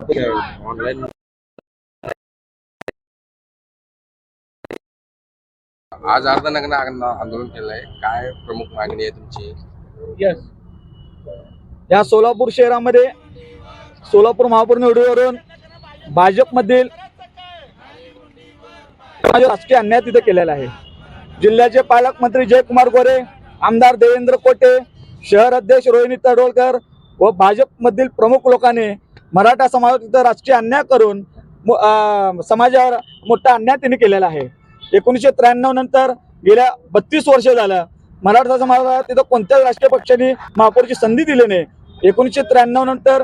Online आज अर्धनग्न आंदोलन केलंय, काय प्रमुख मागणी आहे तुमची? यस, या सोलापूर शहरामध्ये सोलापूर महापौर निवडीवरून भाजपमधील राजकीय अन्याय तिथे केलेला आहे। जिल्ह्याचे पालकमंत्री जयकुमार गोरे, आमदार देवेंद्र कोटे, शहर अध्यक्ष रोहिणी तडोलकर व भाजपमधील प्रमुख लोकांनी मराठा समाजावर राजकीय अन्याय करून समाजावर मोठा अन्याय त्यांनी केलेला आहे। 1993 नंतर गेल्या 32 वर्ष झालं मराठा समाजाला तिथं कोणत्याच राजकीय पक्षांनी महापौरची संधी दिली नाही। 1993 नंतर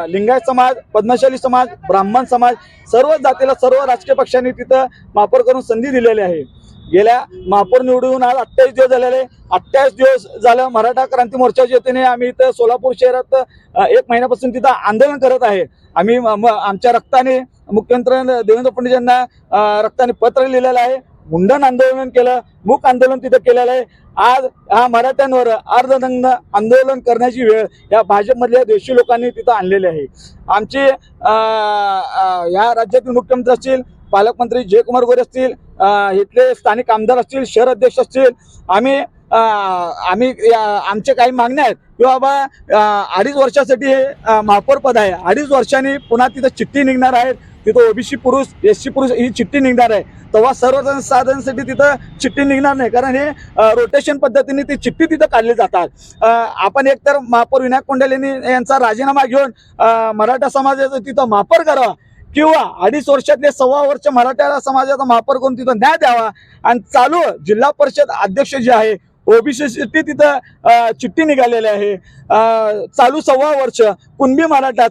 लिंगायत समाज, पद्मशाली समाज, ब्राह्मण समाज सर्व जातीला सर्व राजकीय पक्षांनी तिथं महापौर करून संधी दिलेली आहे। गेल्या महापौर निवडून आज 28 दिवस झालेले। 28 दिवस झालं मराठा क्रांती मोर्चाच्या वतीने आम्ही इथं सोलापूर शहरात 1 महिन्यापासून तिथं आंदोलन करत आहे। आम्ही आमच्या रक्ताने मुख्यमंत्री देवेंद्र फडणवीस यांना रक्ताने पत्र लिहिलेलं आहे, मुंडन आंदोलन केलं, मूक आंदोलन तिथं केलेलं आहे। आज हा मराठ्यांवर अर्धनग्न आंदोलन करण्याची वेळ या भाजपमधल्या देशी लोकांनी तिथं आणलेली आहे। आमची या राज्यातील मुख्यमंत्री असतील, पालकमंत्री जयकुमार गोरे असतील, इथले स्थानिक आमदार असतील, शहर अध्यक्ष असतील, आम्ही आमचे काही मागण्या आहेत की बाबा 2.5 वर्षासाठी हे महापौर पद आहे। 2.5 वर्षांनी पुन्हा तिथं चिठ्ठी निघणार आहे, तिथं ओबीसी पुरुष, एससी पुरुष ही चिठ्ठी निघणार आहे। तेव्हा सर्वसाधारणसाठी तिथं चिठ्ठी निघणार नाही, कारण हे रोटेशन पद्धतीने ती चिठ्ठी तिथं काढली जातात। आपण एकतर महापौर विनायक कोंडेले यांचा राजीनामा घेऊन मराठा समाजाचं तिथं महापौर करावा किंवा 2.5 वर्षातले 1.25 वर्ष मराठा समाजाचा महापौर करून तिथं न्याय द्यावा। आणि चालू जिल्हा परिषद अध्यक्ष जे आहे ओबीसी तिथं चिठ्ठी निघालेली आहे, चालू 1.25 वर्ष कुणबी मराठा